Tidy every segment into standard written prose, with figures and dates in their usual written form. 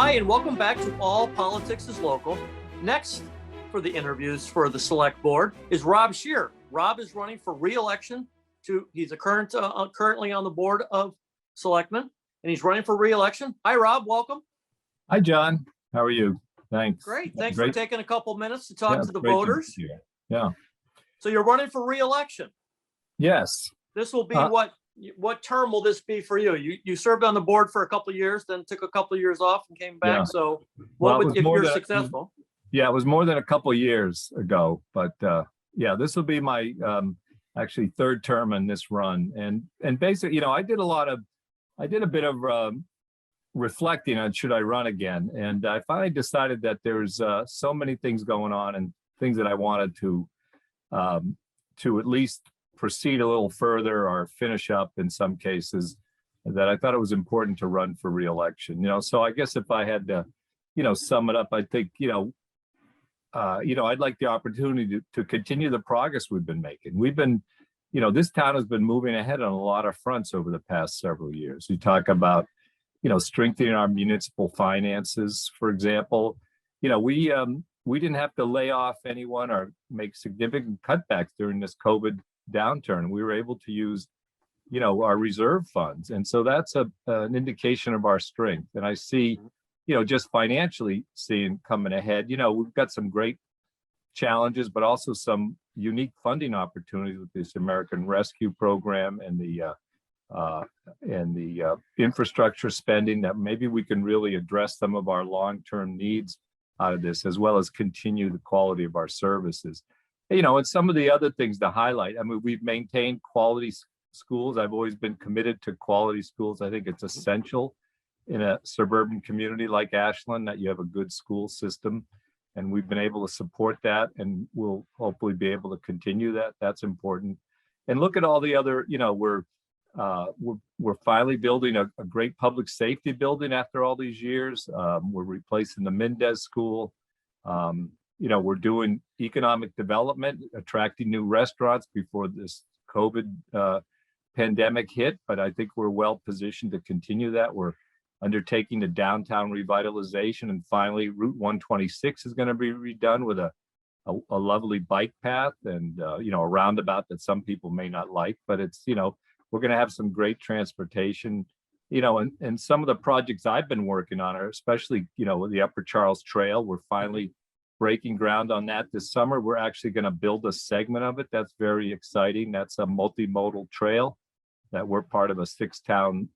Hi, and welcome back to All Politics is Local. Next for the interviews for the Select Board is Rob Scherer. Rob is running for re-election. He's currently on the Board of Selectmen, and he's running for re-election. Hi, Rob. Welcome. Hi, John. How are you? Thanks. Great. Thanks for taking a couple minutes to talk to the great voters. Yeah. So you're running for re-election. Yes. This will be what term will this be for you? You served on the board for a couple of years, then took a couple of years off and came back. Yeah. So if you're successful? Yeah, it was more than a couple of years ago, but yeah, this will be my actually third term in this run. And basically, I did a bit of reflecting on should I run again. And I finally decided that there's so many things going on and things that I wanted to at least proceed a little further or finish up in some cases, that I thought it was important to run for re-election. So I guess if I had to, sum it up, I think, I'd like the opportunity to continue the progress we've been making. We've been, this town has been moving ahead on a lot of fronts over the past several years. We talk about, strengthening our municipal finances, for example. We didn't have to lay off anyone or make significant cutbacks during this COVID downturn. We were able to use, our reserve funds. And so that's an indication of our strength. And I see, just financially seeing coming ahead, we've got some great challenges, but also some unique funding opportunities with this American Rescue Program and the infrastructure spending, that maybe we can really address some of our long-term needs out of this, as well as continue the quality of our services. And some of the other things to highlight, I mean, we've maintained quality schools. I've always been committed to quality schools. I think it's essential in a suburban community like Ashland that you have a good school system. And we've been able to support that, and we'll hopefully be able to continue that. That's important. And look at all the other, we're finally building a great public safety building after all these years. We're replacing the Mendez School. We're doing economic development, attracting new restaurants before this COVID pandemic hit, but I think we're well positioned to continue that. We're undertaking the downtown revitalization, and finally Route 126 is going to be redone with a lovely bike path and a roundabout that some people may not like, but it's, we're going to have some great transportation, and some of the projects I've been working on are especially, the Upper Charles Trail. We're finally breaking ground on that this summer. We're actually going to build a segment of it. That's very exciting. That's a multimodal trail that we're part of a 6-town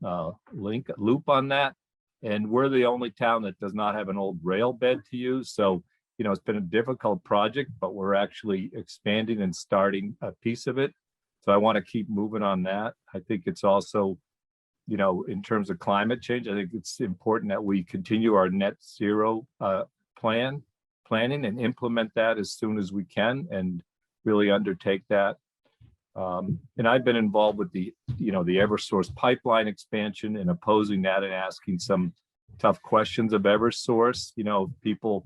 loop on that. And we're the only town that does not have an old rail bed to use. So, it's been a difficult project, but we're actually expanding and starting a piece of it. So I want to keep moving on that. I think it's also, in terms of climate change, I think it's important that we continue our net zero planning and implement that as soon as we can and really undertake that. And I've been involved with the Eversource pipeline expansion and opposing that and asking some tough questions of Eversource. People,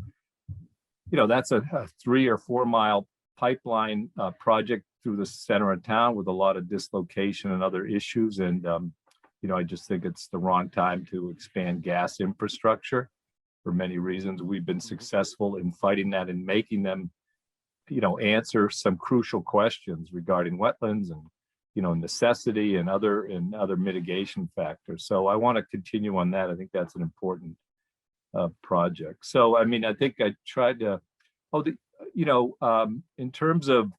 that's a 3 or 4 mile pipeline project through the center of town with a lot of dislocation and other issues. And, I just think it's the wrong time to expand gas infrastructure for many reasons. We've been successful in fighting that and making them, answer some crucial questions regarding wetlands and, necessity and other mitigation factors. So I want to continue on that. I think that's an important project. So, I mean, I think I tried to, in terms of,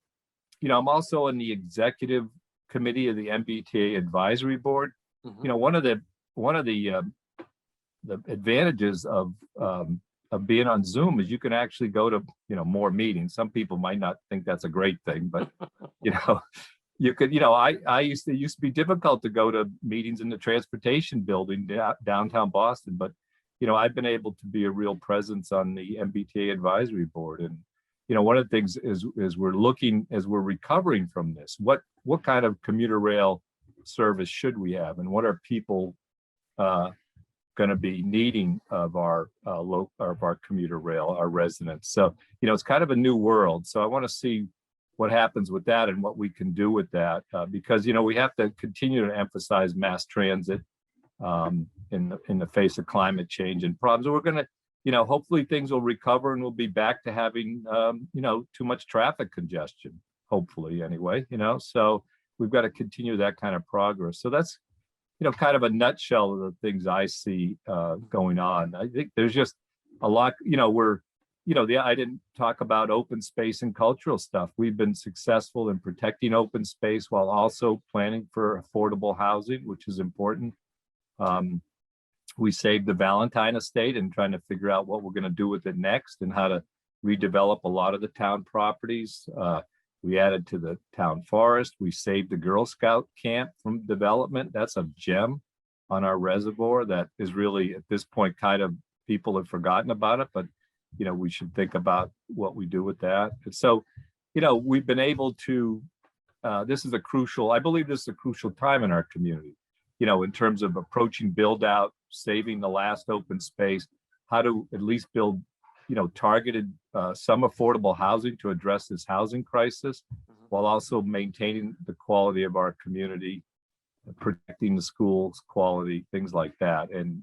I'm also in the executive committee of the MBTA advisory board. Mm-hmm. One of the advantages of being on Zoom is you can actually go to, more meetings. Some people might not think that's a great thing, but, you could, it used to be difficult to go to meetings in the transportation building downtown Boston, but, I've been able to be a real presence on the MBTA advisory board. And, one of the things is we're looking, as we're recovering from this, what kind of commuter rail service should we have, and what are people going to be needing of our commuter rail, our residents. So, it's kind of a new world. So I want to see what happens with that and what we can do with that, because, we have to continue to emphasize mass transit in the face of climate change and problems. We're going to, hopefully things will recover and we'll be back to having, too much traffic congestion, hopefully anyway, so we've got to continue that kind of progress. So that's, kind of a nutshell of the things I see going on. I think there's just a lot, I didn't talk about open space and cultural stuff. We've been successful in protecting open space while also planning for affordable housing, which is important. We saved the Valentine estate and trying to figure out what we're going to do with it next and how to redevelop a lot of the town properties. We added to the town forest. We saved the Girl Scout camp from development. That's a gem on our reservoir that is really at this point kind of people have forgotten about it, but we should think about what we do with that. And so, we've been able to, I believe this is a crucial time in our community, in terms of approaching build out, saving the last open space, how to at least build, targeted some affordable housing to address this housing crisis, while also maintaining the quality of our community, protecting the schools quality, things like that. And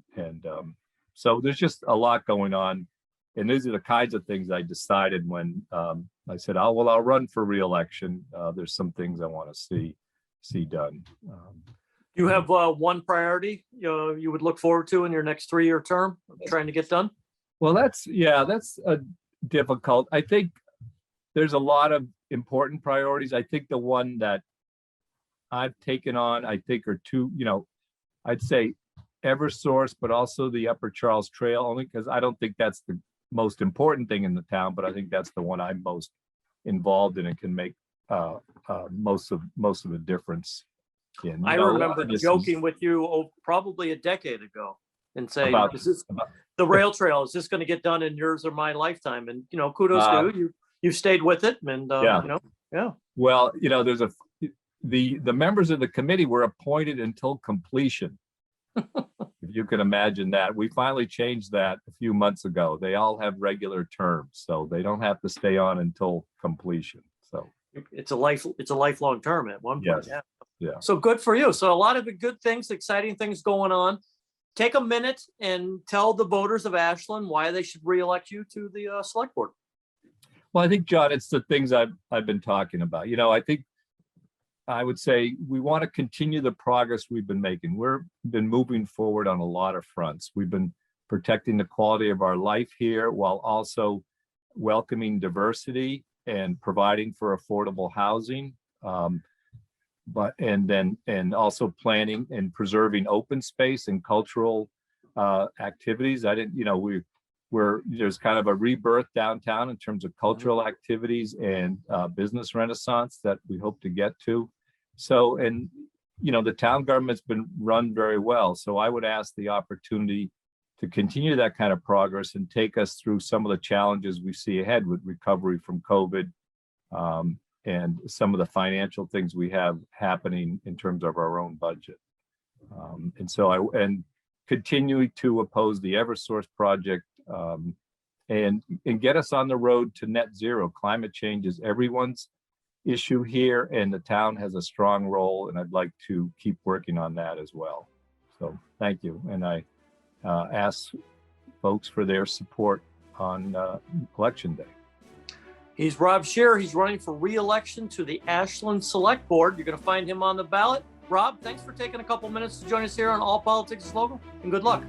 so there's just a lot going on. And these are the kinds of things I decided when I said, I'll run for re-election. There's some things I want to see done. You have one priority you would look forward to in your next 3-year term, trying to get done? Well, that's difficult. I think there's a lot of important priorities. I think the one that I've taken on, I think are two, I'd say Eversource, but also the Upper Charles Trail, only because I don't think that's the most important thing in the town, but I think that's the one I'm most involved in and can make most of the difference. I remember joking with you probably a decade ago and saying, the rail trail, is this going to get done in yours or my lifetime? And, kudos to you. You stayed with it. And, yeah. Well, there's the members of the committee were appointed until completion. If you can imagine that. We finally changed that a few months ago. They all have regular terms, so they don't have to stay on until completion. So it's a lifelong term at one point. Yes. Yeah. So good for you. So a lot of the good things, exciting things going on. Take a minute and tell the voters of Ashland why they should re-elect you to the select board. Well, I think, John, it's the things I've been talking about. I think I would say we want to continue the progress we've been making. We've been moving forward on a lot of fronts. We've been protecting the quality of our life here while also welcoming diversity and providing for affordable housing. And also planning and preserving open space and cultural activities. There's kind of a rebirth downtown in terms of cultural activities and business renaissance that we hope to get to. So, and the town government's been run very well. So I would ask the opportunity to continue that kind of progress and take us through some of the challenges we see ahead with recovery from COVID, and some of the financial things we have happening in terms of our own budget. And continue to oppose the Eversource project, and get us on the road to net zero. Climate change is everyone's issue here, and the town has a strong role, and I'd like to keep working on that as well. So thank you. And I ask folks for their support on Election Day. He's Rob Scherer. He's running for re-election to the Ashland Select Board. You're going to find him on the ballot. Rob, thanks for taking a couple minutes to join us here on All Politics is Local, and good luck.